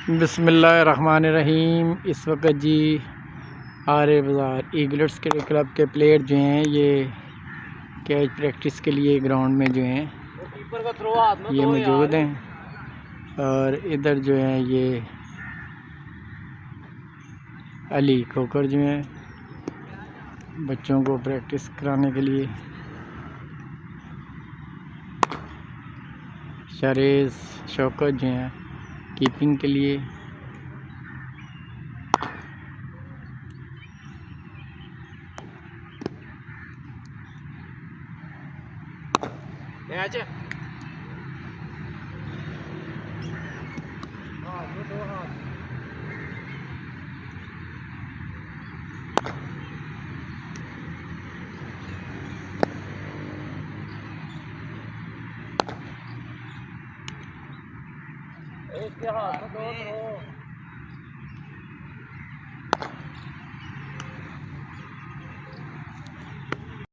बिस्मिल्लाहिर्रहमानिर्रहीम। इस वक्त जी आर्य बाज़ार ईगल्स के क्लब के प्लेयर जो हैं ये कैच प्रैक्टिस के लिए ग्राउंड में जो हैं ये मौजूद हैं और इधर जो हैं ये अली खोकर जो हैं बच्चों को प्रैक्टिस कराने के लिए, शरेज शौकत जो हैं कीपिंग के लिए, एक हाथ में दो